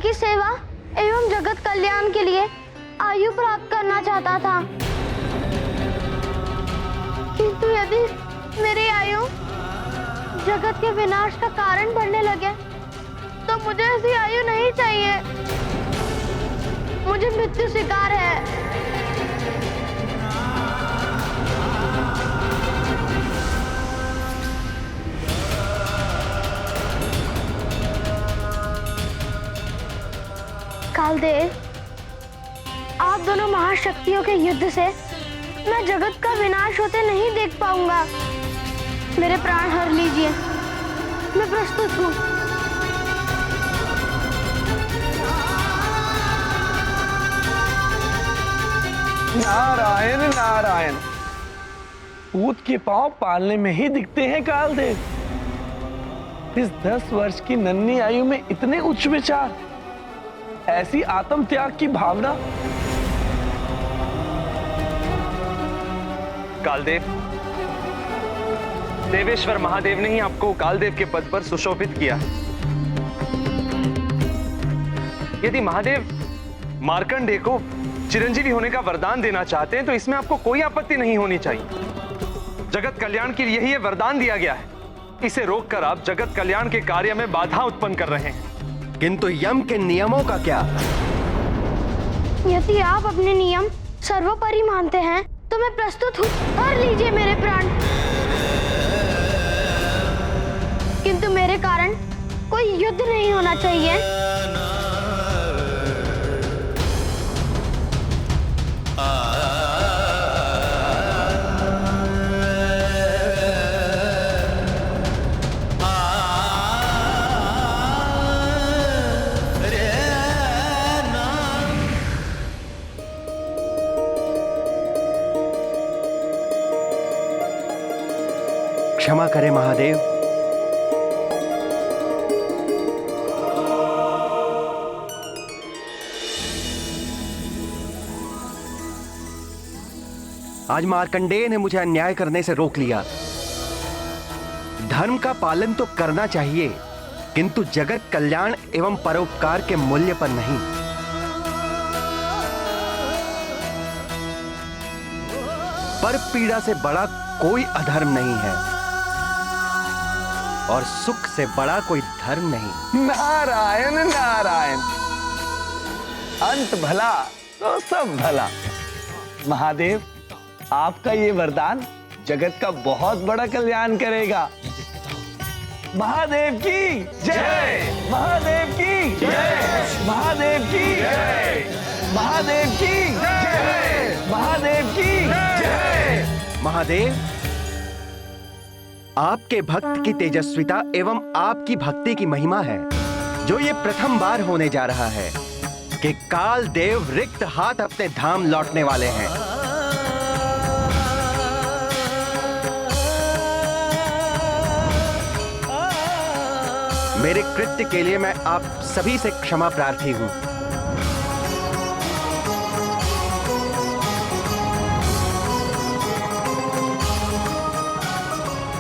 की सेवा एवं जगत कल्याण के लिए आयु प्राप्त करना चाहता था, किंतु यदि मेरी आयु जगत के विनाश का कारण बनने लगे तो मुझे ऐसी आयु नहीं चाहिए। मुझे मृत्यु स्वीकार है। कालदेव, आप दोनों महाशक्तियों के युद्ध से मैं जगत का विनाश होते नहीं देख पाऊंगा। मेरे प्राण हर लीजिए, मैं प्रस्तुत हूँ। नारायण नारायण, पूत के पांव पालने में ही दिखते हैं कालदेव। इस 10 वर्ष की नन्ही आयु में इतने उच्च विचार, ऐसी आत्म त्याग की भावना। कालदेव, देवेश्वर महादेव ने ही आपको कालदेव के पद पर सुशोभित किया। यदि महादेव मार्कंडेय को चिरंजीवी होने का वरदान देना चाहते हैं तो इसमें आपको कोई आपत्ति नहीं होनी चाहिए। जगत कल्याण के लिए ही यह वरदान दिया गया है। इसे रोककर आप जगत कल्याण के कार्य में बाधा उत्पन्न कर रहे हैं। किंतु यम के नियमों का क्या? यदि आप अपने नियम सर्वोपरि मानते हैं तो मैं प्रस्तुत हूँ। हर लीजिए मेरे प्राण। किंतु मेरे कारण कोई युद्ध नहीं होना चाहिए। क्षमा करें महादेव। आज मार्कंडेय ने मुझे अन्याय करने से रोक लिया। धर्म का पालन तो करना चाहिए, किंतु जगत कल्याण एवं परोपकार के मूल्य पर नहीं। पर पीड़ा से बड़ा कोई अधर्म नहीं है और सुख से बड़ा कोई धर्म नहीं। नारायण नारायण, अंत भला तो सब भला। महादेव, आपका ये वरदान जगत का बहुत बड़ा कल्याण करेगा। महादेव की जय, महादेव की जय, महादेव की जय, महादेव की जय, महादेव की जय। महादेव, आपके भक्त की तेजस्विता एवं आपकी भक्ति की महिमा है जो ये प्रथम बार होने जा रहा है कि काल देव रिक्त हाथ अपने धाम लौटने वाले हैं। मेरे कृत्य के लिए मैं आप सभी से क्षमा प्रार्थी हूं।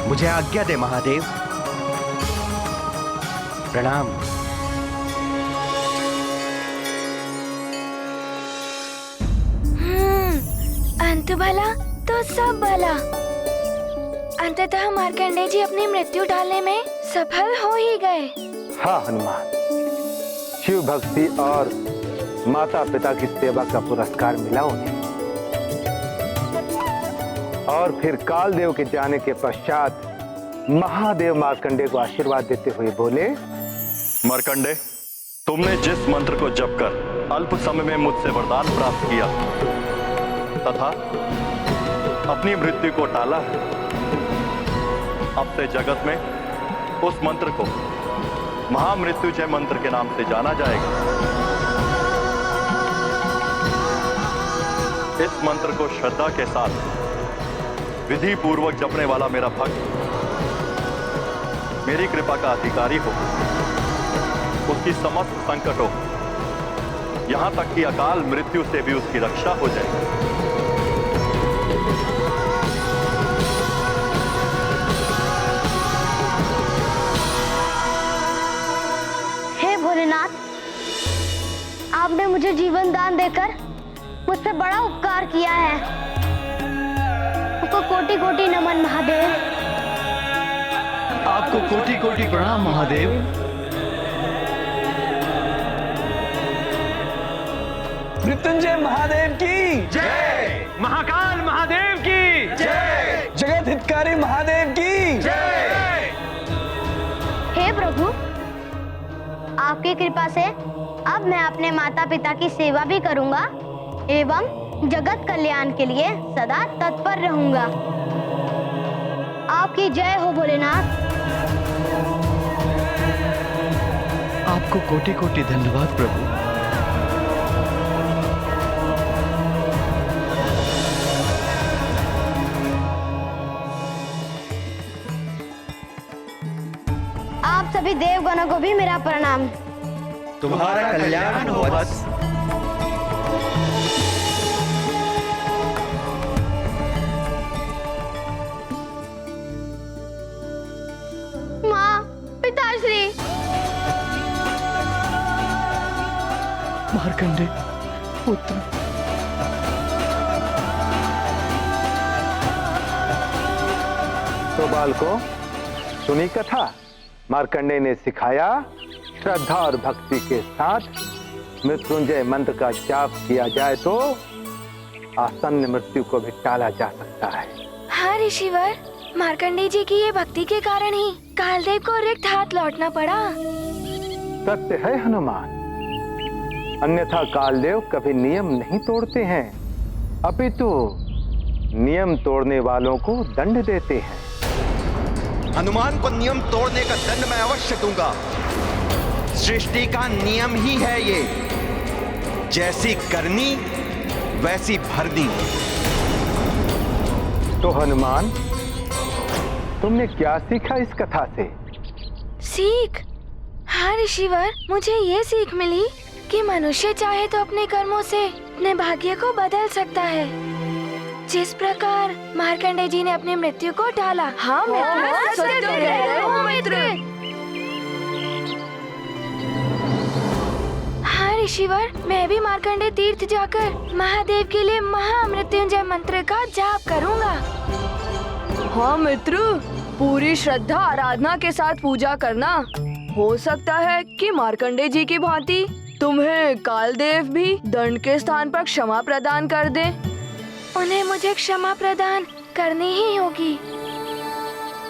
मुझे आज्ञा दे महादेव। प्रणाम। अंत भला तो सब भला। अंततः मार्कंडेय जी अपनी मृत्यु टालने में सफल हो ही गए। हाँ हनुमान, शिव भक्ति और माता पिता की सेवा का पुरस्कार मिला उन्हें। और फिर कालदेव के जाने के पश्चात महादेव मार्कंडेय को आशीर्वाद देते हुए बोले, मार्कंडेय, तुमने जिस मंत्र को जप कर अल्प समय में मुझसे वरदान प्राप्त किया तथा अपनी मृत्यु को टाला है, अब से जगत में उस मंत्र को महामृत्युंजय मंत्र के नाम से जाना जाएगा। इस मंत्र को श्रद्धा के साथ विधि पूर्वक जपने वाला मेरा भक्त मेरी कृपा का अधिकारी हो, उसकी समस्त संकटों, यहां तक कि अकाल मृत्यु से भी उसकी रक्षा हो जाए। हे भोलेनाथ, मुझे जीवन दान देकर मुझ पे बड़ा उपकार किया है। आपको कोटि कोटि नमन महादेव। आपको कोटि कोटि प्रणाम महादेव। मृत्युंजय महादेव की जय। महाकाल महादेव की जय। जगत हितकारी महादेव की जय। हे प्रभु, आपकी कृपा से अब मैं अपने माता पिता की सेवा भी करूंगा एवं जगत कल्याण के लिए सदा तत्पर रहूंगा। आपकी जय हो भोलेनाथ। आपको कोटि कोटि धन्यवाद प्रभु। आप सभी देवगणों को भी मेरा प्रणाम। तुम्हारा कल्याण हो बस। माँ, पिताश्री। मार्कंडे पुत्र। तो बालकों, सुनी कथा। मार्कंडे ने सिखाया श्रद्धा और भक्ति के साथ मृत्युंजय मंत्र का जाप किया जाए तो आसन्न मृत्यु को भी टाला जा सकता है। हाँ ऋषिवर, मार्कंडे जी की ये भक्ति के कारण ही कालदेव को रिक्त हाथ लौटना पड़ा। सत्य है हनुमान, अन्यथा कालदेव कभी नियम नहीं तोड़ते हैं, अपितु नियम तोड़ने वालों को दंड देते हैं। हनुमान को नियम तोड़ने का दंड मैं अवश्य दूंगा। सृष्टि का नियम ही है ये, जैसी करनी वैसी भरनी। तो हनुमान, तुमने क्या सीखा इस कथा से? सीख? हाँ ऋषिवर, मुझे ये सीख मिली कि मनुष्य चाहे तो अपने कर्मों से अपने भाग्य को बदल सकता है। जिस प्रकार मार्कंडे जी ने अपनी मृत्यु को टाला। हाँ मित्र, सत्य कह रहे हो मित्र। हाँ ऋषिवर, मैं भी मार्कंडे तीर्थ जाकर महादेव के लिए महामृत्युंजय मंत्र का जाप करूंगा। हाँ मित्र, पूरी श्रद्धा आराधना के साथ पूजा करना। हो सकता है कि मार्कंडे जी की भांति तुम्हें कालदेव भी दंड के स्थान पर क्षमा प्रदान कर दे। उन्हें मुझे क्षमा प्रदान करनी ही होगी।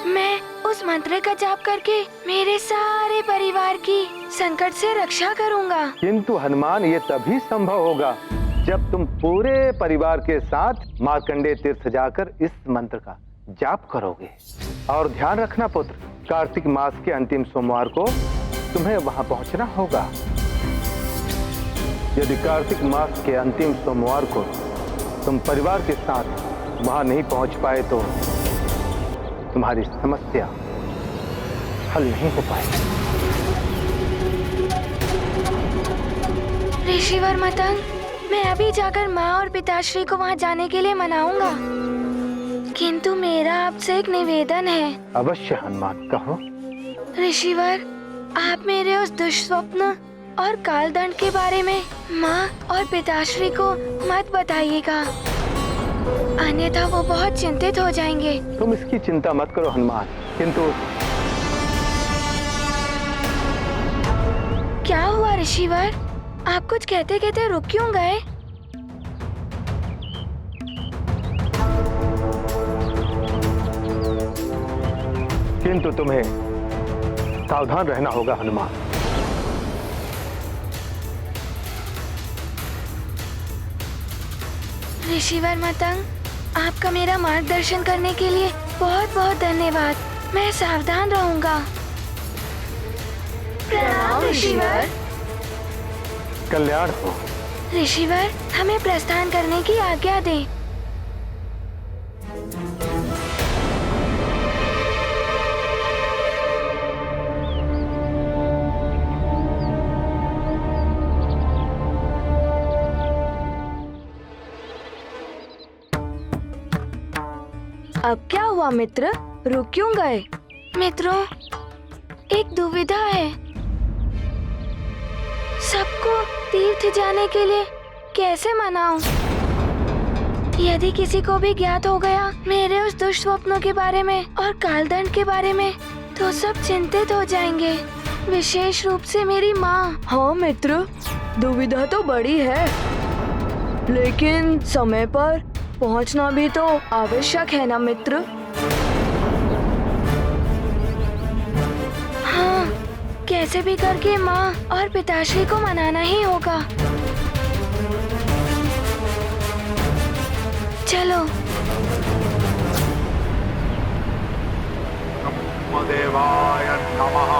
मैं उस मंत्र का जाप करके मेरे सारे परिवार की संकट से रक्षा करूंगा। किंतु हनुमान, ये तभी संभव होगा जब तुम पूरे परिवार के साथ मार्कंडे तीर्थ जाकर इस मंत्र का जाप करोगे। और ध्यान रखना पुत्र, कार्तिक मास के अंतिम सोमवार को तुम्हें वहां पहुंचना होगा। यदि कार्तिक मास के अंतिम सोमवार को तुम परिवार के साथ वहां नहीं पहुंच पाए तो तुम्हारी समस्या हल नहीं हो पाएगी। ऋषिवर मतंग, मैं अभी जाकर माँ और पिताश्री को वहाँ जाने के लिए मनाऊंगा। किंतु मेरा आपसे एक निवेदन है। अवश्य हनुमान, कहो। ऋषिवर, आप मेरे उस दुष्स्वप्न और कालदंड के बारे में माँ और पिताश्री को मत बताइएगा, अन्यथा वो बहुत चिंतित हो जाएंगे। तुम इसकी चिंता मत करो हनुमान, किंतु क्या हुआ ऋषिवर? आप कुछ कहते कहते रुक क्यों गए? किंतु तुम्हें सावधान रहना होगा हनुमान। ऋषिवर मतंग, आपका मेरा मार्गदर्शन करने के लिए बहुत बहुत धन्यवाद। मैं सावधान रहूंगा। प्रणाम ऋषिवर। कल्याण हो। ऋषिवर, हमें प्रस्थान करने की आज्ञा दें। अब क्या हुआ मित्र, रुक क्यों गए? मित्रों, एक दुविधा है। सबको तीर्थ जाने के लिए कैसे मनाऊं? यदि किसी को भी ज्ञात हो गया मेरे उस दुष्ट स्वप्नों के बारे में और कालदंड के बारे में, तो सब चिंतित हो जाएंगे, विशेष रूप से मेरी माँ। हाँ मित्र, दुविधा तो बड़ी है, लेकिन समय पर पहुंचना भी तो आवश्यक है ना मित्र। हाँ, कैसे भी करके माँ और पिताश्री को मनाना ही होगा। चलो। ब्रह्मदेवाय नमः।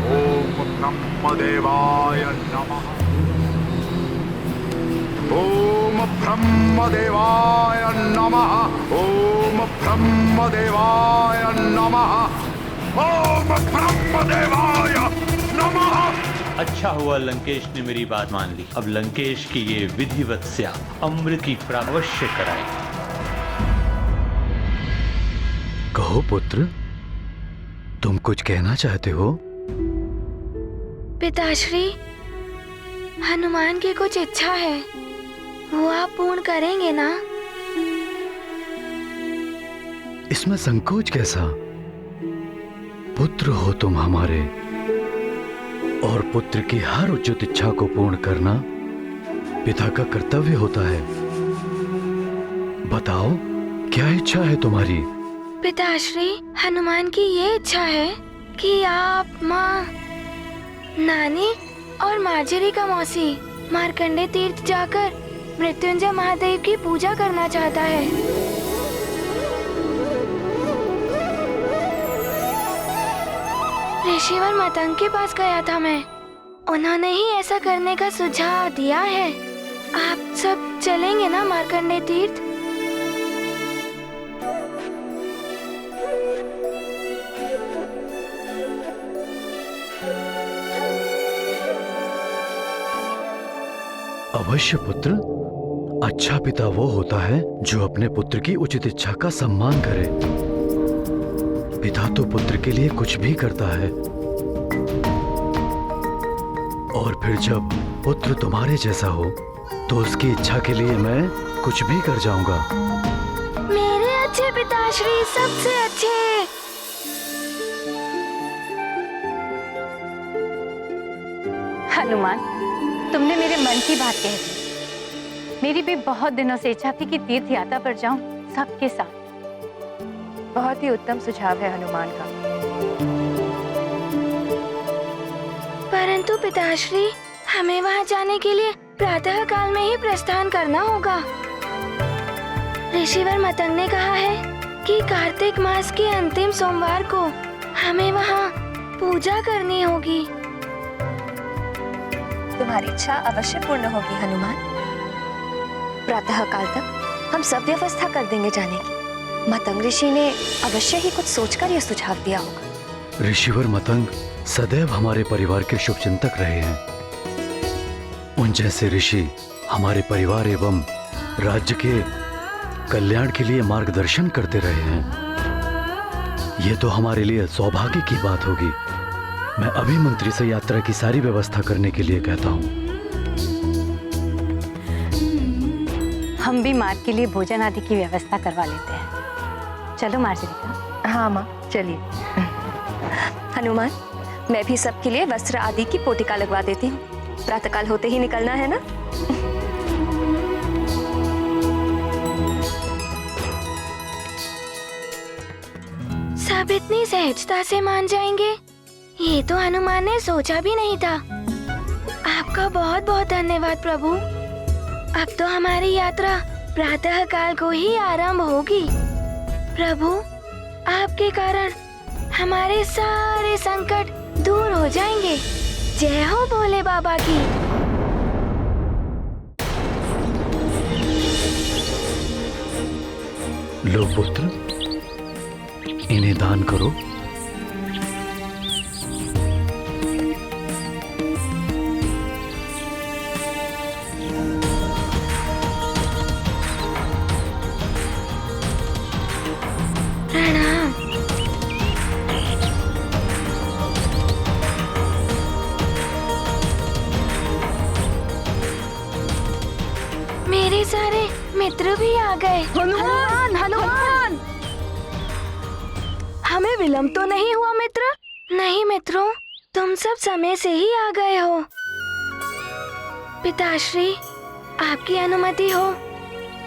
ओम ब्रह्मदेवाय नमः। ओम ब्रह्मदेवाय नमः। ओम ब्रह्मदेवाय नमः। ओम ब्रह्मदेवाय नमः। अच्छा हुआ लंकेश ने मेरी बात मान ली। अब लंकेश की ये विधिवत से अमृत की प्राप्ति अवश्य कराए। कहो पुत्र, तुम कुछ कहना चाहते हो? पिताश्री, हनुमान की कुछ इच्छा है, वो आप पूर्ण करेंगे ना? इसमें संकोच कैसा? पुत्र हो तुम हमारे, और पुत्र की हर उचित इच्छा को पूर्ण करना पिता का कर्तव्य होता है। बताओ, क्या इच्छा है तुम्हारी? पिताश्री, हनुमान की ये इच्छा है कि आप माँ, नानी और मार्जरी का मौसी मार्कंडे तीर्थ जाकर मृत्युंजय महादेव की पूजा करना चाहता है। ऋषिवर मतंग के पास गया था मैं, उन्होंने ही ऐसा करने का सुझाव दिया है। आप सब चलेंगे ना मार्कंडे तीर्थ? अवश्य पुत्र। अच्छा पिता वो होता है जो अपने पुत्र की उचित इच्छा का सम्मान करे। पिता तो पुत्र के लिए कुछ भी करता है, और फिर जब पुत्र तुम्हारे जैसा हो तो उसकी इच्छा के लिए मैं कुछ भी कर जाऊंगा। मेरे अच्छे पिताश्री, सबसे अच्छे। हनुमान, तुमने मेरे मन की बात कह दी। मेरी भी बहुत दिनों से इच्छा थी कि तीर्थ यात्रा पर जाऊं सबके साथ। बहुत ही उत्तम सुझाव है हनुमान का। परंतु पिताश्री, हमें वहां जाने के लिए प्रातः काल में ही प्रस्थान करना होगा। ऋषिवर मतंग ने कहा है कि कार्तिक मास के अंतिम सोमवार को हमें वहां पूजा करनी होगी। तुम्हारी इच्छा अवश्य पूर्ण होगी हनुमान। प्रातः काल तक हम सब व्यवस्था कर देंगे जाने की। मतंग ऋषि ने अवश्य ही कुछ सोचकर यह सुझाव दिया होगा। ऋषिवर मतंग सदैव हमारे परिवार के शुभचिंतक रहे हैं। उन जैसे ऋषि हमारे परिवार एवं राज्य के कल्याण के लिए मार्गदर्शन करते रहे हैं। ये तो हमारे लिए सौभाग्य की बात होगी। मैं अभी मंत्री से यात्रा की सारी व्यवस्था करने के लिए कहता हूँ। हम भी मार्ग के लिए भोजन आदि की व्यवस्था करवा लेते हैं। चलो मार्जरी। हाँ माँ, चलिए। हनुमान, मैं भी सबके लिए वस्त्र आदि की पोटिका लगवा देती हूँ। प्रातःकाल होते ही निकलना है ना? सब इतनी सहजता से मान जाएंगे, ये तो हनुमान ने सोचा भी नहीं था। आपका बहुत बहुत धन्यवाद प्रभु। अब तो हमारी यात्रा प्रातः काल को ही आरंभ होगी। प्रभु, आपके कारण हमारे सारे संकट दूर हो जाएंगे। जय हो भोले बाबा की। लो पुत्र, इन्हें दान करो। प्रणाम। हनुमान, हनुमान! हमें विलंब तो नहीं हुआ मित्र? नहीं मित्रों, तुम सब समय से ही आ गए हो। पिताश्री, आपकी अनुमति हो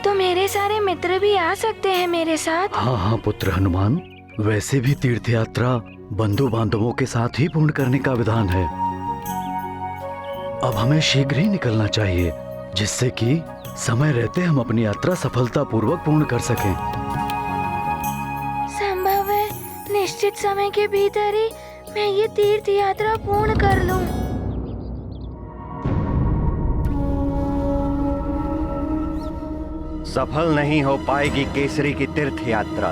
तो मेरे सारे मित्र भी आ सकते हैं मेरे साथ। हाँ हाँ पुत्र हनुमान, वैसे भी तीर्थ यात्रा बंधु बांधवों के साथ ही पूर्ण करने का विधान है। अब हमें शीघ्र ही निकलना चाहिए, जिससे कि समय रहते हम अपनी यात्रा सफलतापूर्वक पूर्ण कर सकें। संभव है निश्चित समय के भीतर ही मैं ये तीर्थ यात्रा पूर्ण कर लूं। सफल नहीं हो पाएगी केसरी की तीर्थ यात्रा,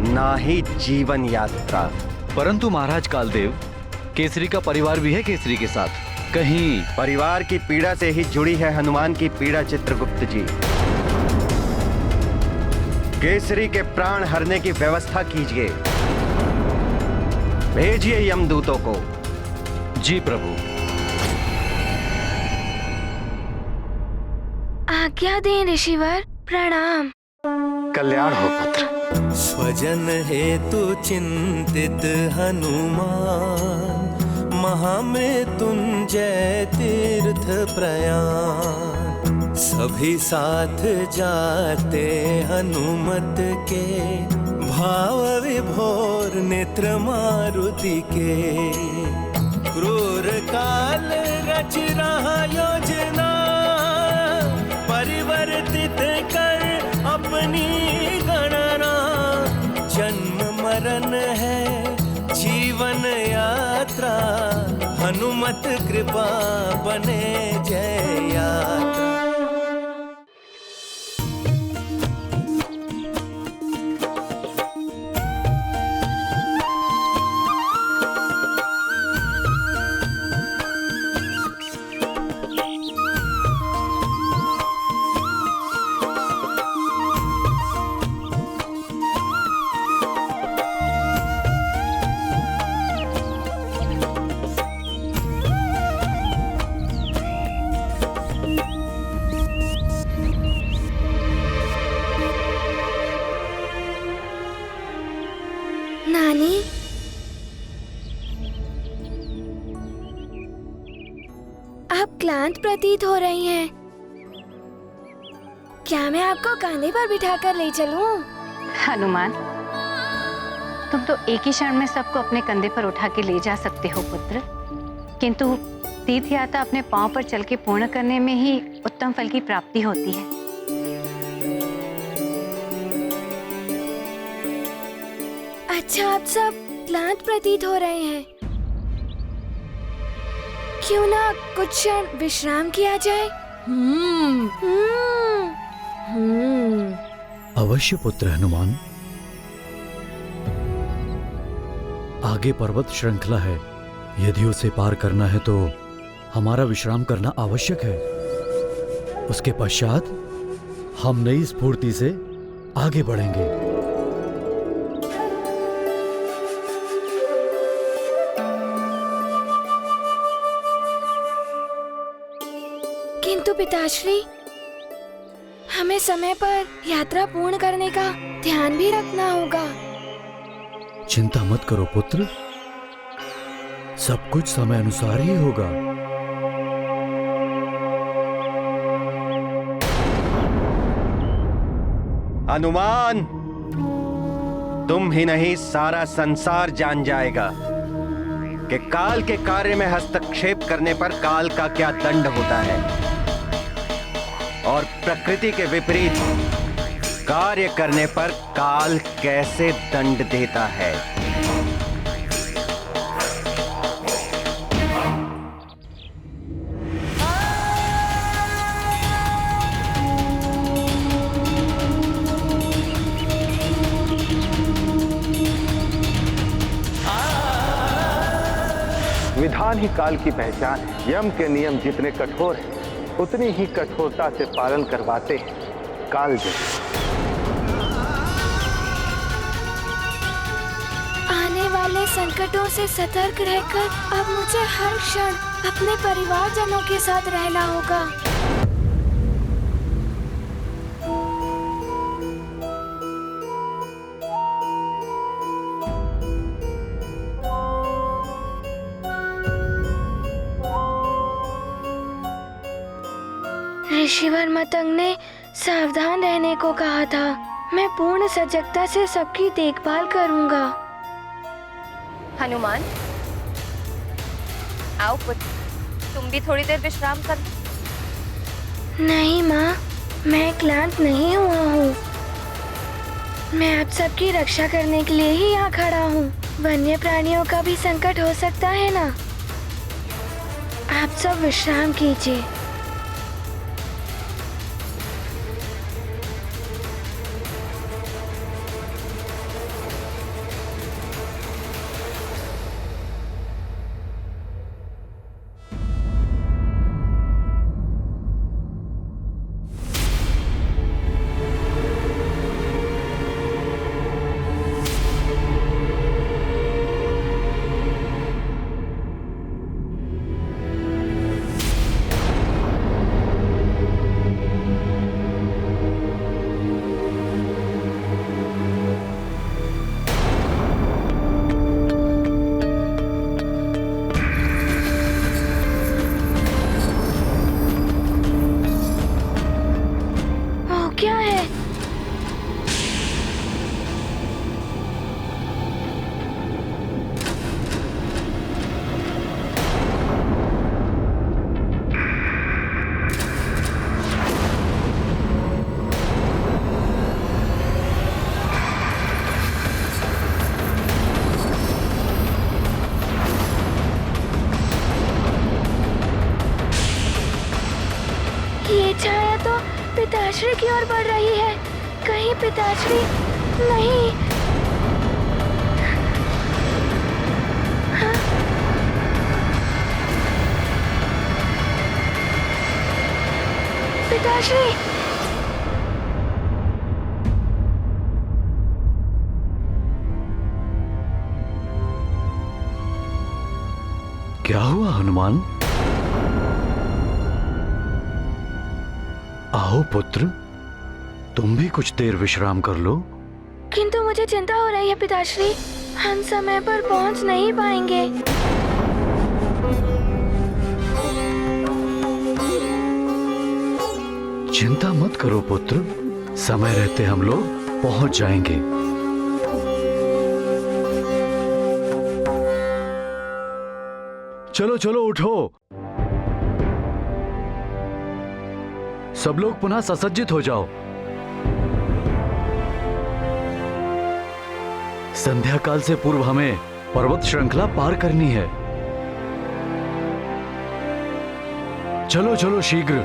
ना ही जीवन यात्रा। परंतु महाराज कालदेव, केसरी का परिवार भी है केसरी के साथ, कहीं परिवार की पीड़ा से ही जुड़ी है हनुमान की पीड़ा। चित्रगुप्त जी, केसरी के प्राण हरने की व्यवस्था कीजिए। भेजिए यमदूतों को। जी प्रभु। आज्ञा दें ऋषिवर, प्रणाम। कल्याण हो पुत्र। स्वजन हेतु चिंतित हनुमान, महामृत्युंजय तीर्थ प्रयाण। सभी साथ जाते हनुमत के, भाव विभोर नेत्र मारुति के। क्रूर काल रच रहा योजना, परिवर्तित कर अपनी गणना। जन्म मरण है जीवन यात्रा, हनुमत कृपा बने जय यात्रा। नानी, आप क्लांत प्रतीत हो रही हैं। क्या मैं आपको कंधे पर बिठाकर ले चलूं? हनुमान, तुम तो एक ही क्षण में सबको अपने कंधे पर उठा के ले जा सकते हो पुत्र, किंतु तीर्थ यात्रा अपने पांव पर चल के पूर्ण करने में ही उत्तम फल की प्राप्ति होती है। अच्छा, आप सब क्लांत प्रतीत हो रहे हैं। क्यों ना कुछ क्षण विश्राम किया जाए? अवश्य पुत्र हनुमान। आगे पर्वत श्रृंखला है, यदि उसे पार करना है तो हमारा विश्राम करना आवश्यक है। उसके पश्चात हम नई स्फूर्ति से आगे बढ़ेंगे। किंतु पिताश्री, हमें समय पर यात्रा पूर्ण करने का ध्यान भी रखना होगा। चिंता मत करो पुत्र, सब कुछ समय अनुसार ही होगा। हनुमान, तुम ही नहीं सारा संसार जान जाएगा कि काल के कार्य में हस्तक्षेप करने पर काल का क्या दंड होता है और प्रकृति के विपरीत कार्य करने पर काल कैसे दंड देता है। विधान ही काल की पहचान। यम के नियम जितने कठोर हैं, उतनी ही कठोरता से पालन करवाते हैं काल जैसे। आने वाले संकटों से सतर्क रहकर अब मुझे हर क्षण अपने परिवारजनों के साथ रहना होगा। ऋषिवर मतंग ने सावधान रहने को कहा था। मैं पूर्ण सजगता से सबकी देखभाल करूंगा। हनुमान, आओ पुत्र, तुम भी थोड़ी देर विश्राम कर। नहीं माँ, मैं क्लांत नहीं हुआ हूँ। मैं आप सबकी रक्षा करने के लिए ही यहाँ खड़ा हूँ। वन्य प्राणियों का भी संकट हो सकता है ना। आप सब विश्राम कीजिए। छाया तो पिताश्री की ओर बढ़ रही है। कहीं पिताश्री नहीं। हाँ? पिताश्री, क्या हुआ हनुमान? आओ पुत्र, तुम भी कुछ देर विश्राम कर लो। किंतु मुझे चिंता हो रही है पिताश्री, हम समय पर पहुंच नहीं पाएंगे। चिंता मत करो पुत्र, समय रहते हम लोग पहुंच जाएंगे। चलो चलो उठो, सब लोग पुनः ससज्जित हो जाओ। संध्या काल से पूर्व हमें पर्वत श्रृंखला पार करनी है। चलो चलो शीघ्र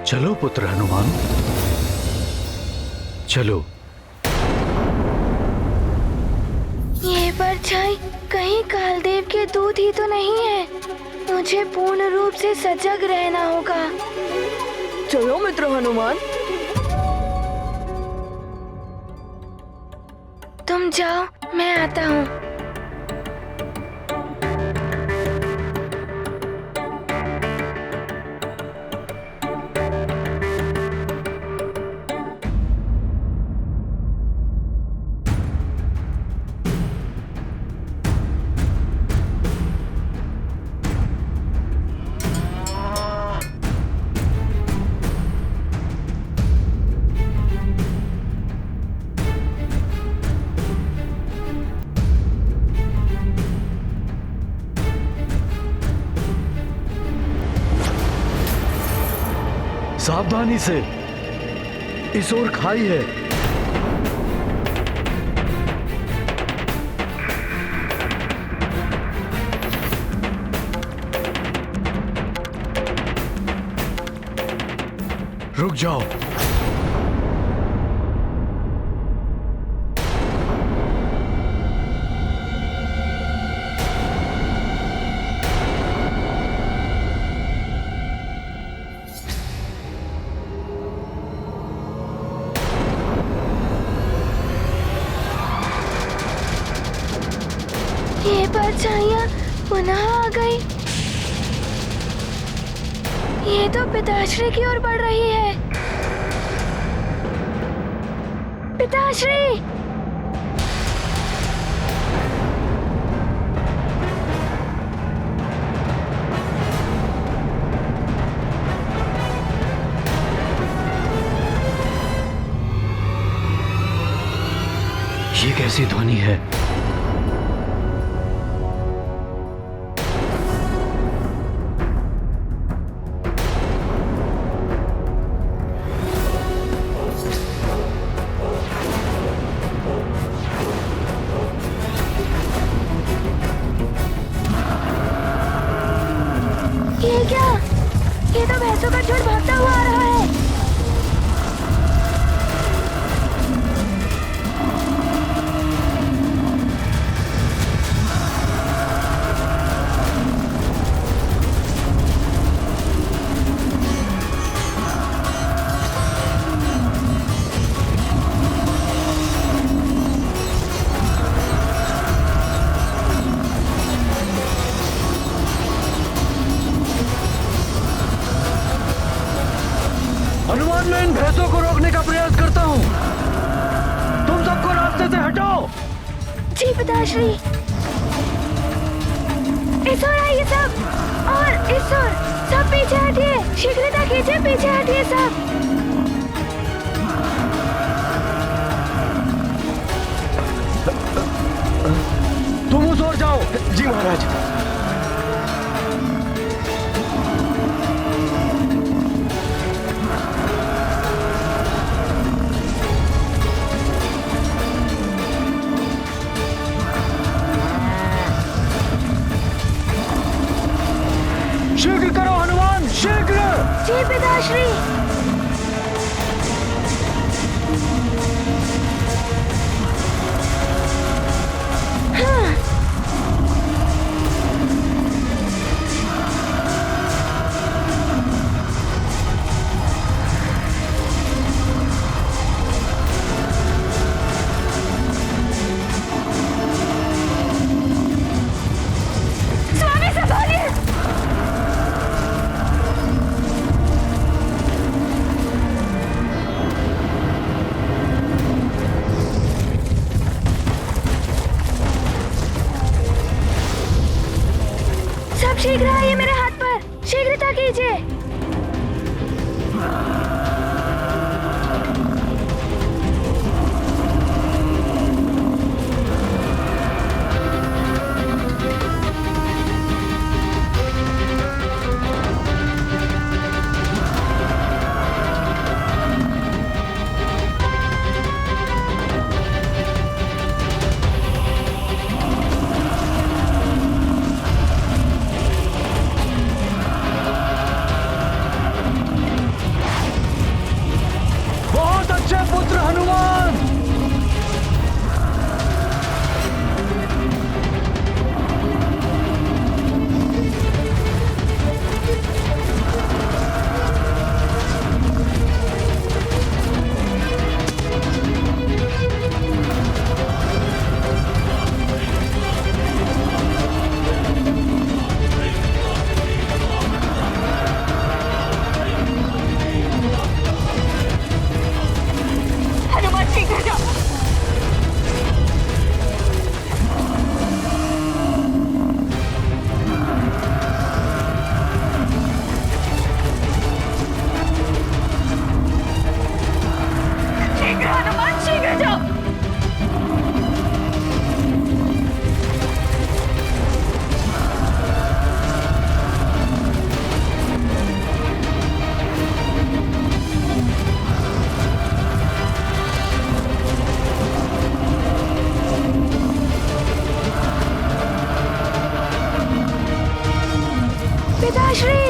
चलो पुत्र हनुमान, चलो। ये परछाई कहीं कालदेव के दूत ही तो नहीं है। मुझे पूर्ण रूप से सजग रहना होगा। चलो मित्र हनुमान। तुम जाओ, मैं आता हूँ। सावधानी से, इस ओर खाई है। रुक जाओ। ये परछाइयाँ पुनः आ गई। ये तो पिताश्री की ओर बढ़ रही है। पिताश्री! है। ये क्या? ये तो भैंसों का झुंड भागता हुआ आ रहा है। हनुमान, मैं इन भैंसों को रोकने का प्रयास करता हूँ। तुम सबको रास्ते से हटाओ। जी पिताश्री। इस ओर आइए सब, और इस ओर सब पीछे हटिए। शीघ्रता कीजिए, पीछे हटिए सब। तुम उस ओर जाओ। जी महाराज। शीघ्र करो हनुमान, शीघ्र। जी पिताश्री। हाँ। स्वामी संभालिए। सब शीघ्र आइए मेरे हाथ पर, शीघ्रता कीजिए। बहुत अच्छे पुत्र हनुमान। हनुमान शीघ्र जाओ। शीघ्र हनुमान, शीघ्र जाओ। पिताश्री।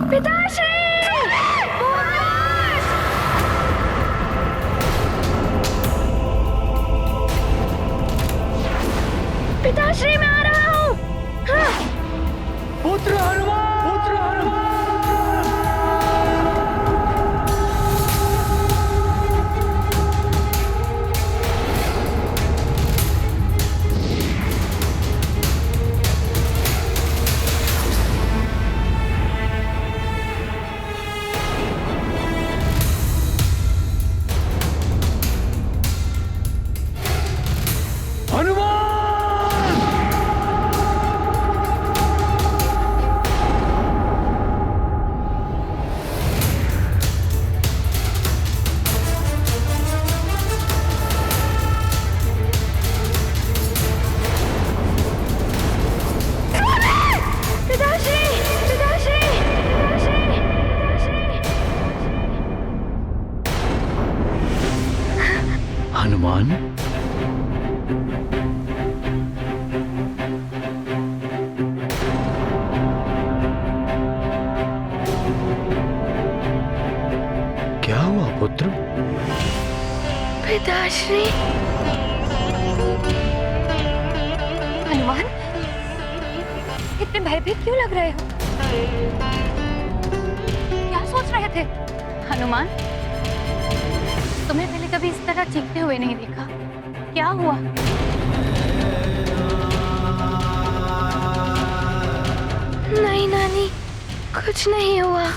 पिताश्री। पिताश्री, मैं आ रहा हूँ। हाँ। पुत्र हनुमान, पुत्र हनुमान। पिताश्री। हनुमान, इतने भयभीत क्यों लग रहे हो? क्या सोच रहे थे? हनुमान, तुम्हें पहले कभी इस तरह चीखते हुए नहीं देखा। क्या हुआ? नहीं नानी, कुछ नहीं हुआ,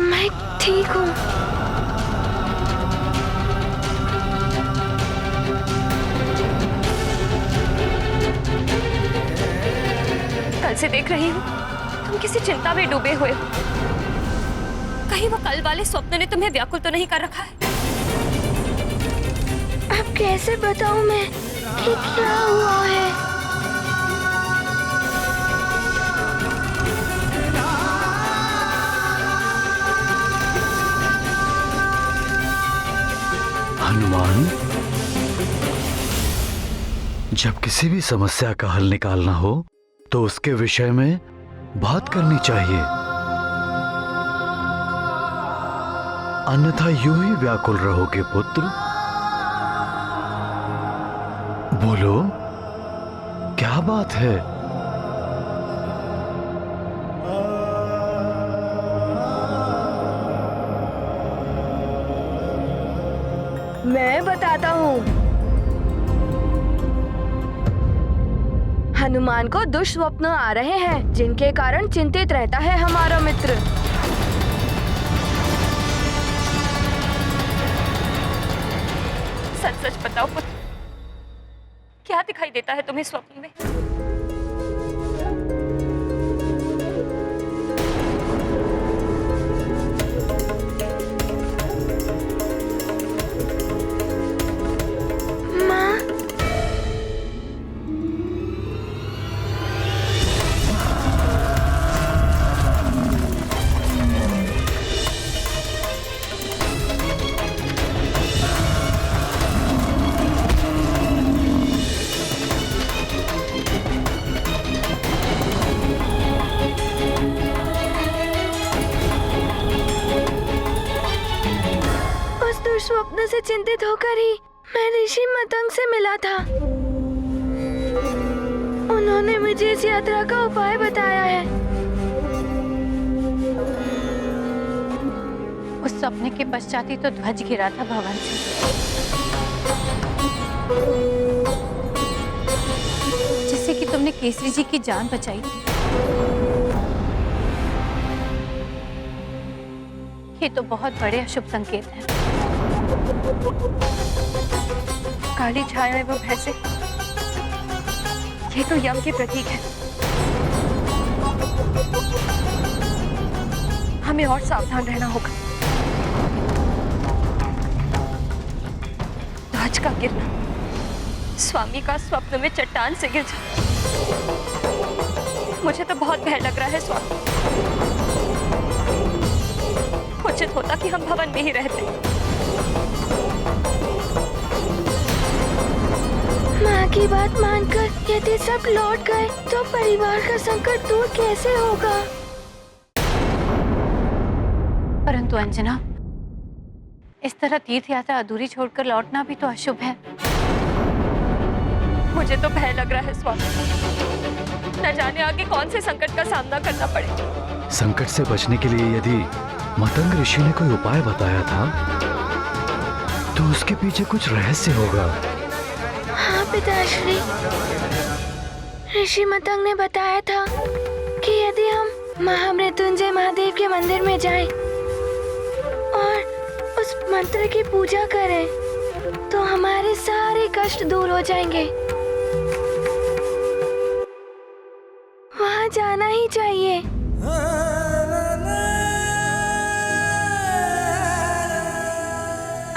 मैं ठीक हूँ। कल से देख रही हूँ तुम किसी चिंता में डूबे हुए हो। कहीं वो कल वाले स्वप्न ने तुम्हें व्याकुल तो नहीं कर रखा है? अब कैसे बताऊं मैं कि क्या हुआ है? हनुमान, जब किसी भी समस्या का हल निकालना हो तो उसके विषय में बात करनी चाहिए, अन्यथा यूं ही व्याकुल रहोगे पुत्र। बोलो, क्या बात है? मैं बताता हूँ। हनुमान को दुष्स्वप्न आ रहे हैं जिनके कारण चिंतित रहता है हमारा मित्र। सच सच बताओ पुत्र, क्या दिखाई देता है तुम्हें स्वप्न में? स्वप्न से चिंतित होकर ही मैं ऋषि मतंग से मिला था। उन्होंने मुझे इस यात्रा का उपाय बताया है। उस सपने के पश्चात ही तो ध्वज गिरा था भवन से। जिससे कि तुमने केसरी जी की जान बचाई थी। ये तो बहुत बड़े अशुभ संकेत हैं। काली छाया एवं भैंसे, ये तो यम के प्रतीक है। हमें और सावधान रहना होगा। ध्वज का गिरना, स्वामी का स्वप्न में चट्टान से गिर जाना, मुझे तो बहुत भय लग रहा है स्वामी। उचित होता कि हम भवन में ही रहते। माँ की बात मानकर यदि सब लौट गए तो परिवार का संकट दूर कैसे होगा? परंतु अंजना, इस तरह तीर्थ यात्रा अधूरी छोड़कर लौटना भी तो अशुभ है। मुझे तो भय लग रहा है स्वामी, न जाने आगे कौन से संकट का सामना करना पड़े। संकट से बचने के लिए यदि मतंग ऋषि ने कोई उपाय बताया था तो उसके पीछे कुछ रहस्य होगा। हाँ पिताश्री, ऋषि मतंग ने बताया था कि यदि हम महामृत्युंजय महादेव के मंदिर में जाएं और उस मंत्र की पूजा करें तो हमारे सारे कष्ट दूर हो जाएंगे। वहाँ जाना ही चाहिए।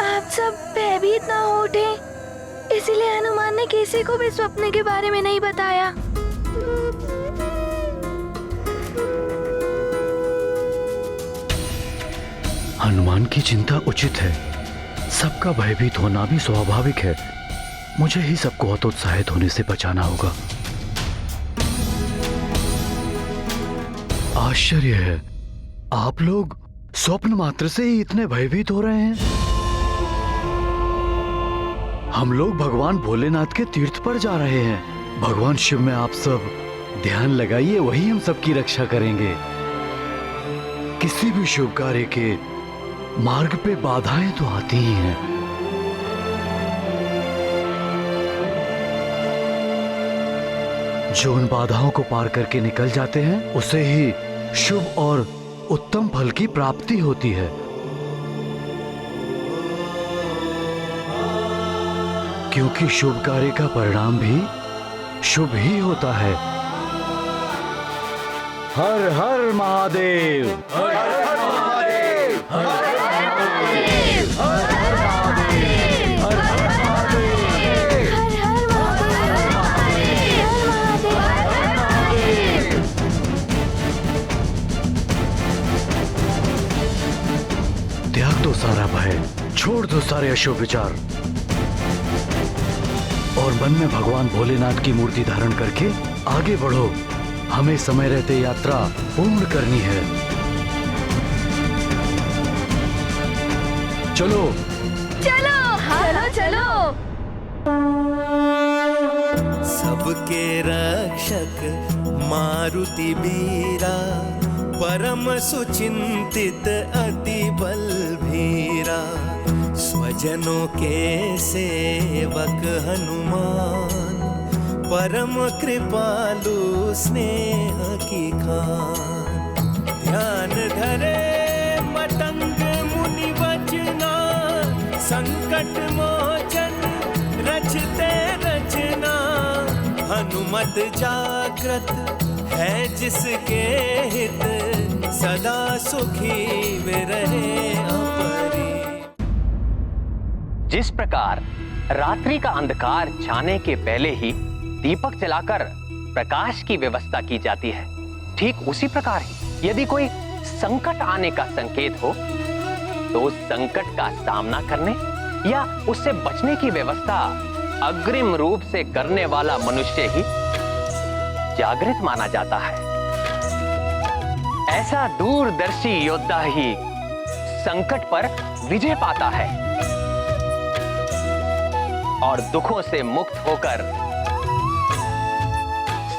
आप सब भयभीत ना हो उठे, इसीलिए हनुमान ने किसी को भी स्वप्न के बारे में नहीं बताया। हनुमान की चिंता उचित है। सबका भयभीत होना भी स्वाभाविक है। मुझे ही सबको हतोत्साहित होने से बचाना होगा। आश्चर्य है, आप लोग स्वप्न मात्र से ही इतने भयभीत हो रहे हैं। हम लोग भगवान भोलेनाथ के तीर्थ पर जा रहे हैं। भगवान शिव में आप सब ध्यान लगाइए, वही हम सबकी रक्षा करेंगे। किसी भी शुभ कार्य के मार्ग पे बाधाएं तो आती ही हैं। जो उन बाधाओं को पार करके निकल जाते हैं उसे ही शुभ और उत्तम फल की प्राप्ति होती है। क्योंकि शुभ कार्य का परिणाम भी शुभ ही होता है। हर हर महादेव, हर हर महादेव, हर हर महादेव, हर हर महादेव, हर हर महादेव, हर हर महादेव। त्याग दो सारा भय, छोड़ दो सारे अशुभ विचार और मन में भगवान भोलेनाथ की मूर्ति धारण करके आगे बढ़ो। हमें समय रहते यात्रा पूर्ण करनी है। चलो चलो, चलो चलो। सबके रक्षक मारुति बीरा, परम सुचिंतित अति बलभीरा, स्वजनों के सेवक हनुमान, परम कृपालु स्नेह की खान। ध्यान धरे मतंग मुनि वचना, संकट मोचन रचते रचना। हनुमत जागृत है जिसके हित, सदा सुखी वे रहे अपरी। जिस प्रकार रात्रि का अंधकार छाने के पहले ही दीपक जलाकर प्रकाश की व्यवस्था की जाती है, ठीक उसी प्रकार ही यदि कोई संकट आने का संकेत हो तो उस संकट का सामना करने या उससे बचने की व्यवस्था अग्रिम रूप से करने वाला मनुष्य ही जागृत माना जाता है। ऐसा दूरदर्शी योद्धा ही संकट पर विजय पाता है और दुखों से मुक्त होकर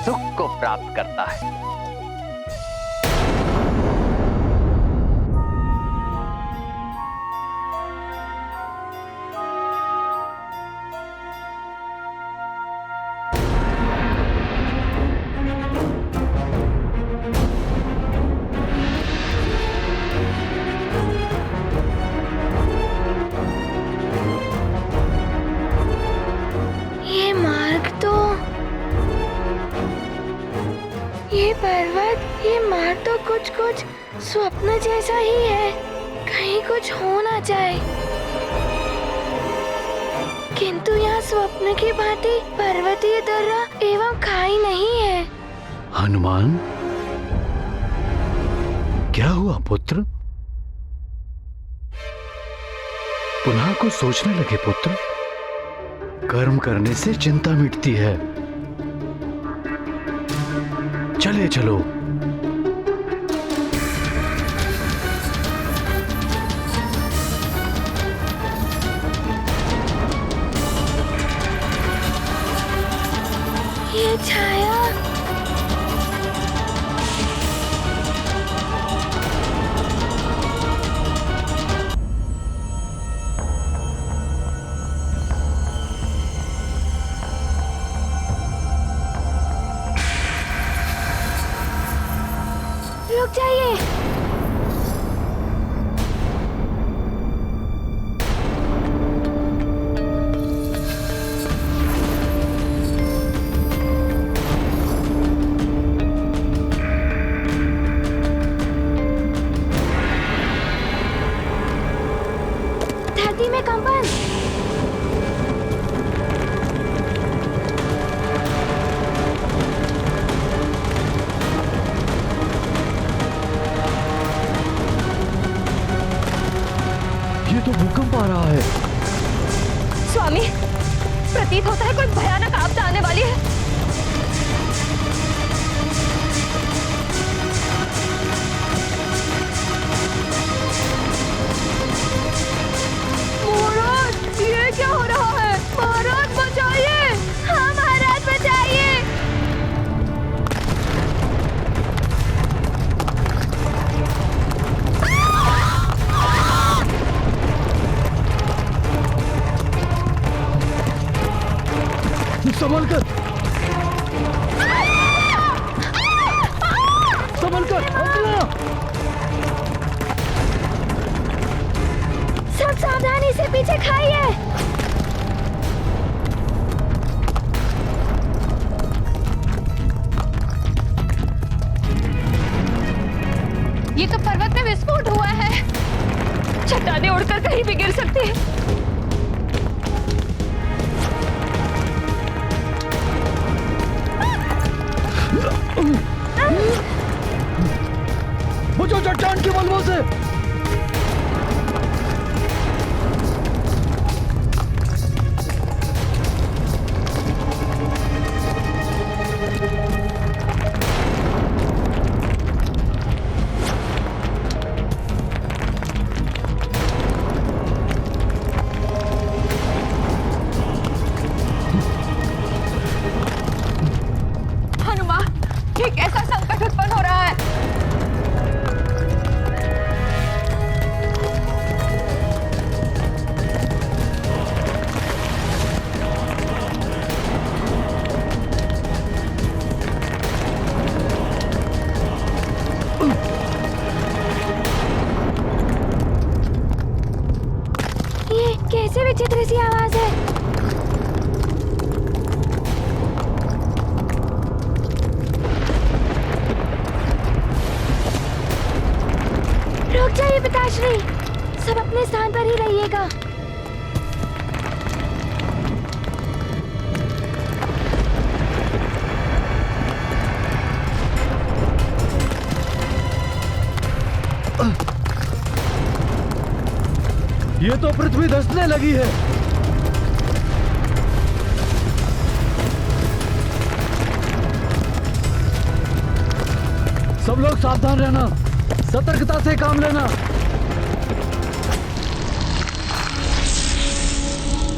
सुख को प्राप्त करता है। ये मार्ग तो, ये पर्वत, ये मार्ग तो कुछ कुछ स्वप्न जैसा ही है। कहीं कुछ हो ना जाए। किंतु यहाँ स्वप्न की भांति पर्वतीय दर्रा एवं खाई नहीं है। हनुमान, क्या हुआ पुत्र? पुनः कुछ सोचने लगे पुत्र? कर्म करने से चिंता मिटती है। चले चलो। ये छाया, रुक जाइए। धरती में कंपन। संभल कर, संभल कर। सब सावधानी से पीछे खाइए। ये तो पर्वत में विस्फोट हुआ है। चट्टानें उड़कर कहीं भी गिर सकती हैं। बचो चट्टान के मलबों से। एक ऐसा संकट उत्पन्न हो रहा है। ये कैसे विचित्र सी आवाज है। रुक जाइए पिताश्री, सब अपने स्थान पर ही रहिएगा। ये तो पृथ्वी धंसने लगी है। सब लोग सावधान रहना, सतर्कता से काम लेना।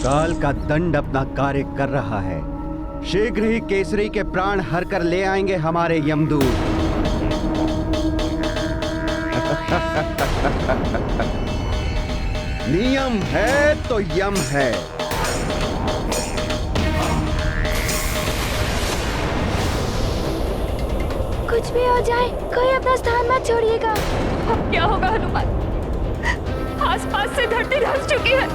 काल का दंड अपना कार्य कर रहा है। शीघ्र ही केसरी के प्राण हर कर ले आएंगे हमारे यमदूत। नियम है तो यम है। कुछ भी हो जाए, कोई अपना स्थान मत छोड़िएगा। अब क्या होगा हनुमान? आसपास से धरती धंस चुकी है।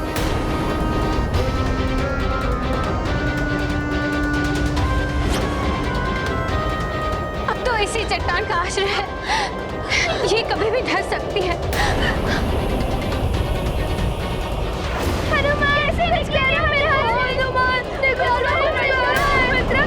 अब तो इसी चट्टान का आश्रय है, ये कभी भी ढल सकती है। हनुमान ऐसे कुछ कह रहे हो मेरे हनुमान, देखो मित्र।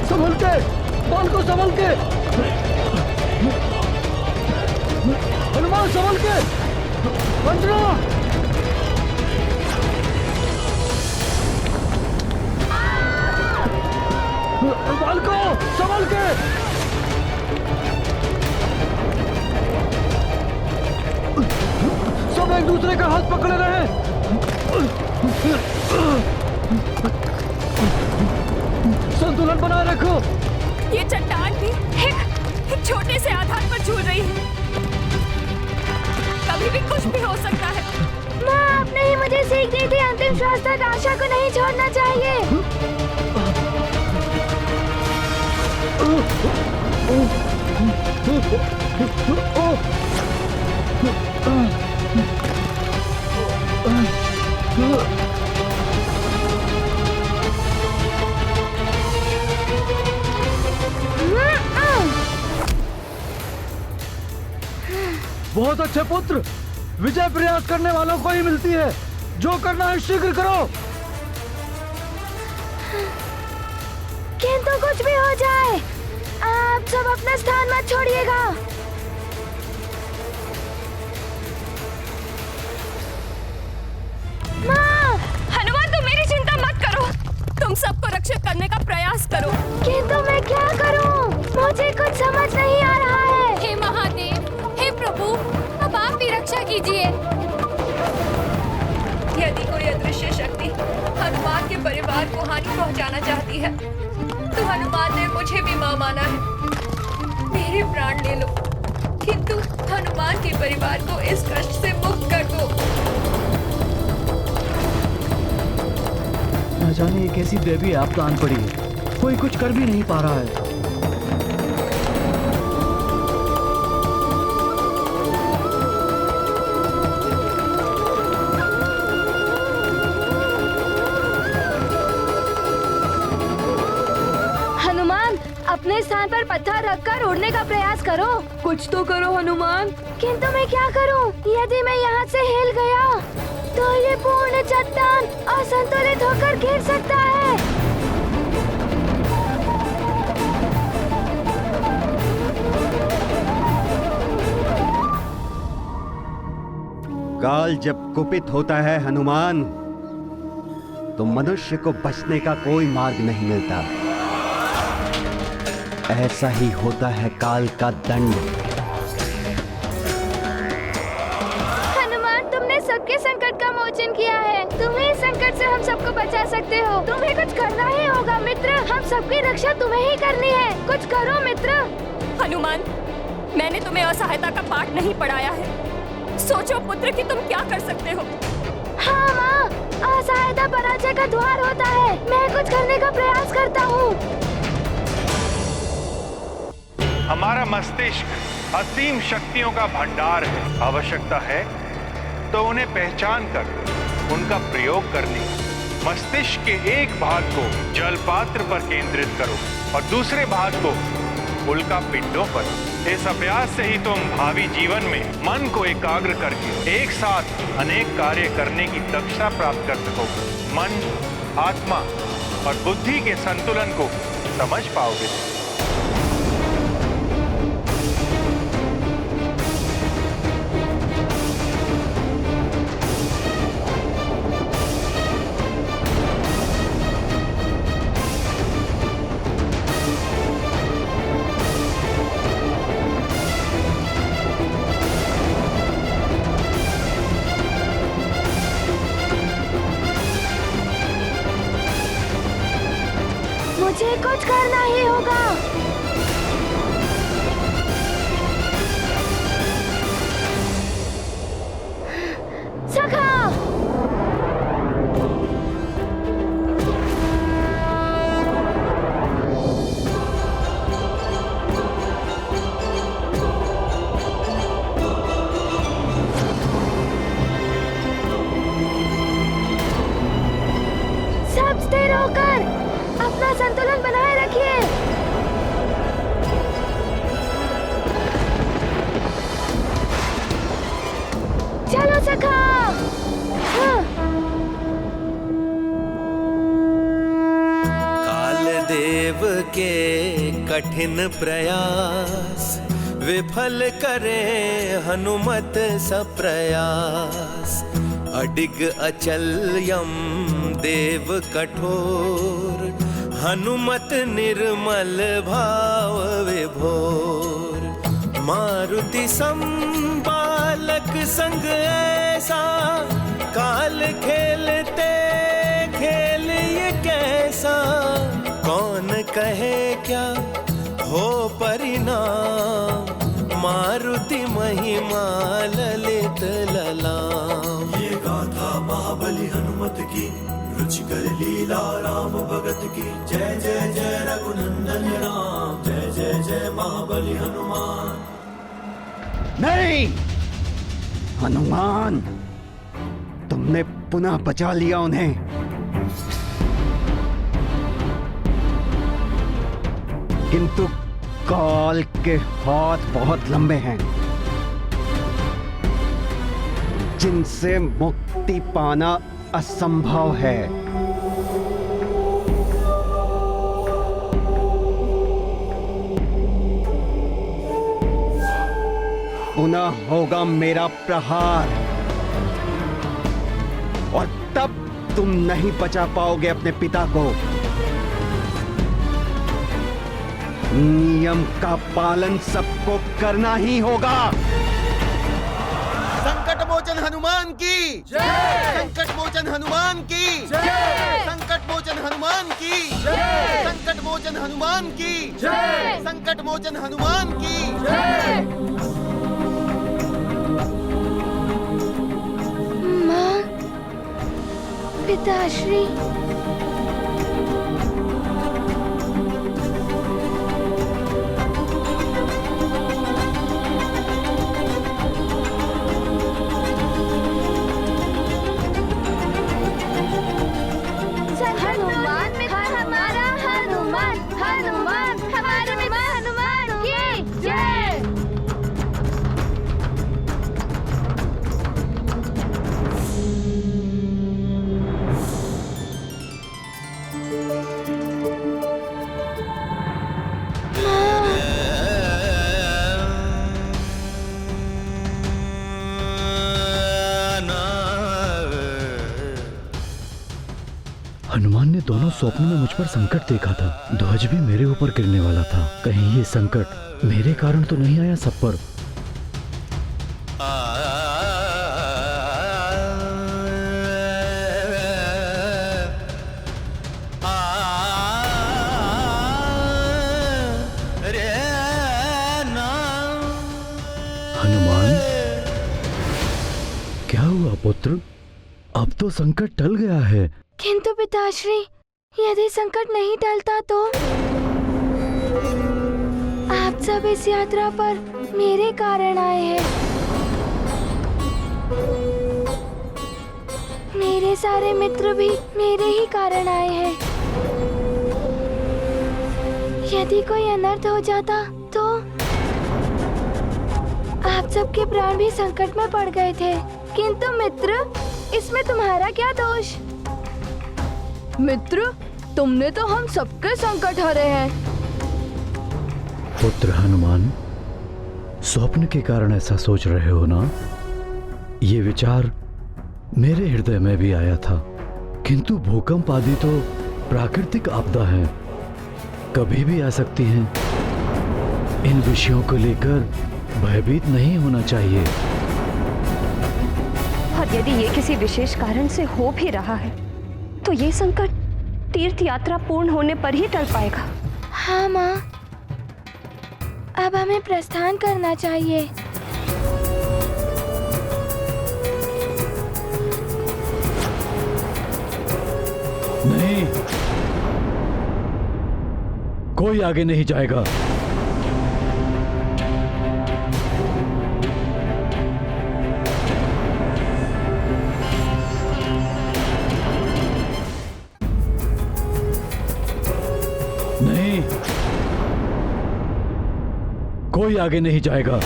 संभल के, बाल को संभल के। हनुमान संभल के, अंजना। बाल को संभल के। सब एक दूसरे का हाथ पकड़े रहे। संतुलन बनाए रखो। ये चट्टान भी एक छोटे से आधार पर झूल रही है। कभी भी कुछ भी हो सकता है। माँ, आपने ही मुझे सीख दी थी, अंतिम श्वास तक आशा को नहीं छोड़ना चाहिए। बहुत अच्छे पुत्र, विजय प्रयास करने वालों को ही मिलती है। जो करना है शीघ्र करो। किंतु कुछ भी हो जाए, आप सब अपना स्थान मत छोड़िएगा। माँ! हनुमान, तुम मेरी चिंता मत करो। तुम सबको रक्षित करने का प्रयास करो। किंतु मैं क्या करूं? मुझे कुछ समझ नहीं आ रहा है। हे महादेव, हे प्रभु, अब आप भी रक्षा कीजिए। परिवार को हानि पहुंचाना चाहती है तो हनुमान ने मुझे भी मां माना है। मेरे प्राण ले लो, किंतु हनुमान के परिवार को इस कष्ट से मुक्त कर दो। न जाने ये कैसी दैवी आपदा आन पड़ी है, कोई कुछ कर भी नहीं पा रहा है। अपने स्थान पर पत्थर रखकर उड़ने का प्रयास करो। कुछ तो करो हनुमान। किंतु मैं क्या करूं? यदि मैं यहाँ से हिल गया तो ये पूर्ण चट्टान असंतुलित होकर गिर सकता है। काल जब कुपित होता है हनुमान, तो मनुष्य को बचने का कोई मार्ग नहीं मिलता। ऐसा ही होता है काल का दंड। हनुमान, तुमने सबके संकट का मोचन किया है। तुम ही संकट से हम सबको बचा सकते हो। तुम्हें कुछ करना ही होगा मित्र। हम सबकी रक्षा तुम्हें ही करनी है। कुछ करो मित्र। हनुमान, मैंने तुम्हें असहायता का पाठ नहीं पढ़ाया है। सोचो पुत्र कि तुम क्या कर सकते हो। हाँ माँ, असहायता पराजय का द्वार होता है। मैं कुछ करने का प्रयास करता हूँ। हमारा मस्तिष्क असीम शक्तियों का भंडार है। आवश्यकता है तो उन्हें पहचान कर उनका प्रयोग करने। मस्तिष्क के एक भाग को जल पात्र पर केंद्रित करो और दूसरे भाग को उल्का पिंडों पर। इस अभ्यास से ही तुम भावी जीवन में मन को एकाग्र करके एक साथ अनेक कार्य करने की दक्षता प्राप्त कर सकोगे। मन, आत्मा और बुद्धि के संतुलन को समझ पाओगे। मुझे कुछ करना ही होगा। सखा, सब स्थिर होकर अपना संतुलन बनाए रखिए। चलो सखा। हाँ। कालदेव के कठिन प्रयास विफल करे हनुमत सब प्रयास। अडिग अचल यम देव कठोर, हनुमत निर्मल भाव विभोर। मारुति संबालक संग ऐसा, काल खेलते खेल ये कैसा। कौन कहे क्या हो परिणाम, मारुति महिमा ललित ललाम। ये गाथा महाबली हनुमत की, रुचिकर लीला राम भगत की। जय जय जय रघुनंदन राम, जय जय जय महाबली हनुमान। नहीं हनुमान, तुमने पुनः बचा लिया उन्हें। किंतु काल के हाथ बहुत लंबे हैं, जिनसे मुक्ति पाना असंभव है। पुनः होगा मेरा प्रहार और तब तुम नहीं बचा पाओगे अपने पिता को। नियम का पालन सबको करना ही होगा। संकट मोचन हनुमान की जय। संकट मोचन हनुमान की जय। संकट मोचन हनुमान की जय। संकट मोचन हनुमान की जय। संकट मोचन हनुमान की जय। माँ, पिताश्री, हनुमान हमारा हनुमान, हनुमान हमारे मित्र हनुमान की जय। हनुमान ने दोनों स्वप्न में मुझ पर संकट देखा था। ध्वज भी मेरे ऊपर गिरने वाला था। कहीं ये संकट मेरे कारण तो नहीं आया सब पर? हनुमान, क्या हुआ पुत्र? अब तो संकट टल गया है। किंतु पिताश्री, यदि संकट नहीं टलता तो? आप सब इस यात्रा पर मेरे कारण आए हैं। मेरे सारे मित्र भी मेरे ही कारण आए हैं। यदि कोई अनर्थ हो जाता तो? आप सबके प्राण भी संकट में पड़ गए थे। किंतु मित्र, इसमें तुम्हारा क्या दोष? मित्र, तुमने तो हम सबके संकट हरे हैं। पुत्र हनुमान, स्वप्न के कारण ऐसा सोच रहे हो ना? ये विचार मेरे हृदय में भी आया था, किंतु भूकंप आदि तो प्राकृतिक आपदा है, कभी भी आ सकती हैं। इन विषयों को लेकर भयभीत नहीं होना चाहिए। और यदि ये किसी विशेष कारण से हो भी रहा है तो ये संकट तीर्थ यात्रा पूर्ण होने पर ही टल पाएगा। हाँ माँ, अब हमें प्रस्थान करना चाहिए। नहीं, कोई आगे नहीं जाएगा। नहीं, कोई आगे नहीं जाएगा।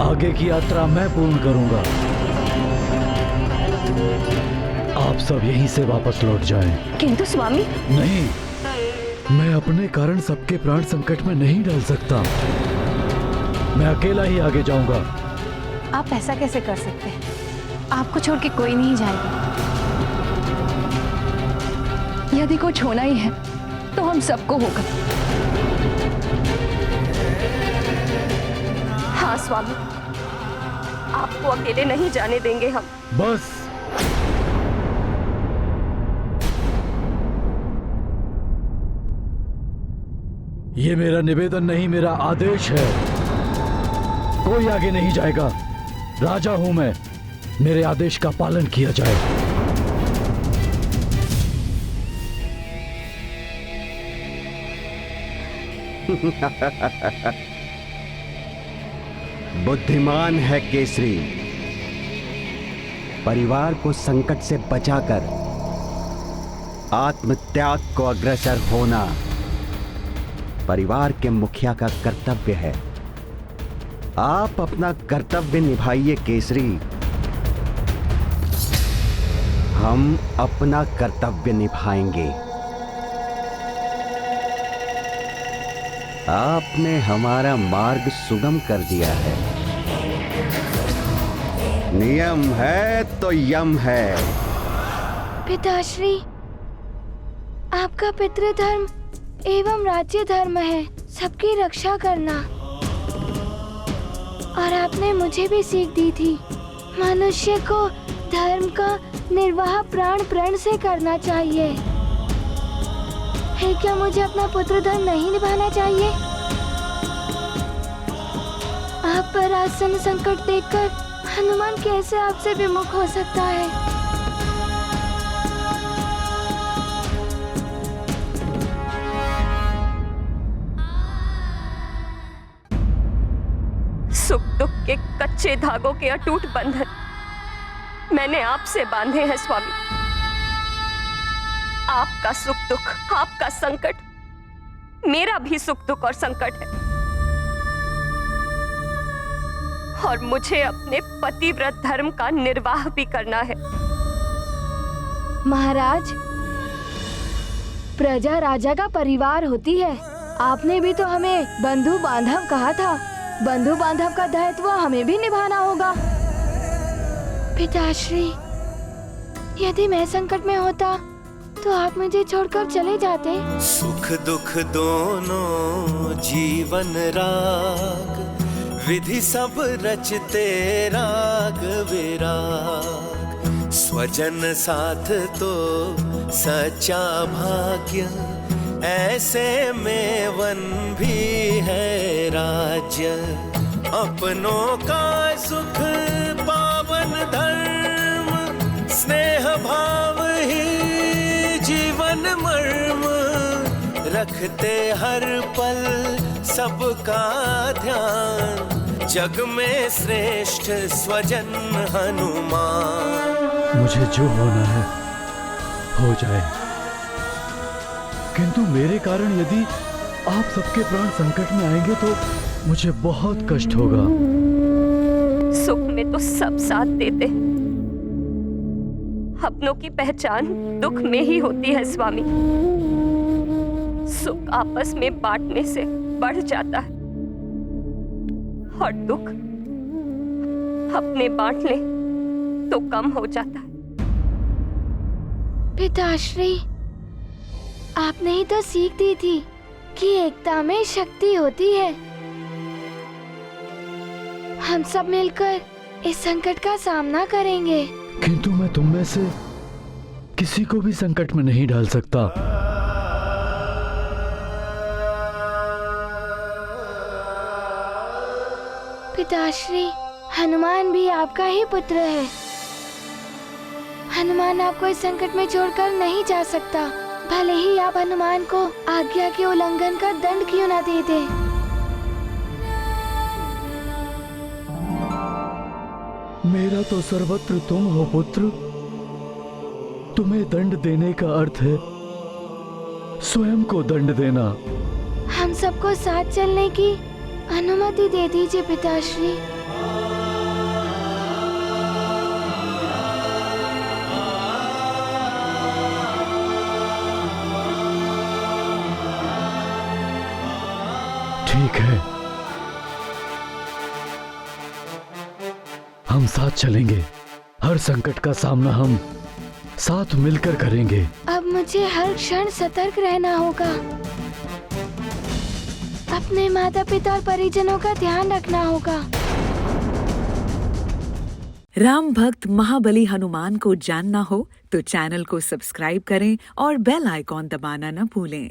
आगे की यात्रा मैं पूर्ण करूंगा। आप सब यहीं से वापस लौट जाएं। किंतु स्वामी। नहीं, मैं अपने कारण सबके प्राण संकट में नहीं डाल सकता। मैं अकेला ही आगे जाऊंगा। आप ऐसा कैसे कर सकते हैं? आपको छोड़ के कोई नहीं जाएगा। यदि कुछ होना ही है तो हम सबको होगा। हाँ स्वामी, आपको अकेले नहीं जाने देंगे हम। बस, ये मेरा निवेदन नहीं, मेरा आदेश है। कोई आगे नहीं जाएगा। राजा हूं मैं, मेरे आदेश का पालन किया जाए। बुद्धिमान है केसरी। परिवार को संकट से बचाकर आत्मत्याग को अग्रसर होना परिवार के मुखिया का कर्तव्य है। आप अपना कर्तव्य निभाइए केसरी। हम अपना कर्तव्य निभाएंगे। आपने हमारा मार्ग सुगम कर दिया है। नियम है तो यम है। पिताश्री, आपका पितृधर्म एवं राज्य धर्म है सबकी रक्षा करना। और आपने मुझे भी सीख दी थी, मनुष्य को धर्म का निर्वाह प्राण प्रण से करना चाहिए। है क्या मुझे अपना पुत्र धर्म नहीं निभाना चाहिए? आप पर आसन संकट देखकर हनुमान कैसे आपसे विमुख हो सकता है? सुख दुख के कच्चे धागों के अटूट बंधन मैंने आपसे बांधे हैं स्वामी। आपका सुख दुख, आपका संकट मेरा भी सुख दुख और संकट है, और मुझे अपने पतिव्रत धर्म का निर्वाह भी करना है। महाराज, प्रजा राजा का परिवार होती है। आपने भी तो हमें बंधु बांधव कहा था। बंधु बांधव का दायित्व हमें भी निभाना होगा। पिताश्री, यदि मैं संकट में होता तो आप मुझे छोड़कर चले जाते। सुख दुख दोनों जीवन राग, विधि सब रचते राग विराग। स्वजन साथ तो सच्चा भाग्य, ऐसे में वन भी है राज्य। अपनों का सुख पावन धर्म, स्नेह भाव ही जीवन मर्म। रखते हर पल सबका ध्यान, जग में श्रेष्ठ स्वजन हनुमान। मुझे जो होना है हो जाए, किंतु मेरे कारण यदि आप सबके प्राण संकट में आएंगे तो मुझे बहुत कष्ट होगा। सुख में तो सब साथ देते हैं, अपनों की पहचान दुख में ही होती है स्वामी। सुख आपस में बांटने से बढ़ जाता है, और दुख अपने बांट ले तो कम हो जाता है। पिताश्री, आपने ही तो सीख दी थी कि एकता में शक्ति होती है। हम सब मिलकर इस संकट का सामना करेंगे। किंतु मैं तुम में से किसी को भी संकट में नहीं डाल सकता। पिताश्री, हनुमान भी आपका ही पुत्र है। हनुमान आपको इस संकट में छोड़कर नहीं जा सकता, भले ही आप हनुमान को आज्ञा के उल्लंघन का दंड क्यों न दे दें। मेरा तो सर्वत्र तुम हो पुत्र। तुम्हें दंड देने का अर्थ है स्वयं को दंड देना। हम सबको साथ चलने की अनुमति दे दीजिए पिताश्री। ठीक है, हम साथ चलेंगे। हर संकट का सामना हम साथ मिलकर करेंगे। अब मुझे हर क्षण सतर्क रहना होगा। अपने माता पिता और परिजनों का ध्यान रखना होगा। राम भक्त महाबली हनुमान को जानना हो तो चैनल को सब्सक्राइब करें और बेल आइकॉन दबाना न भूलें।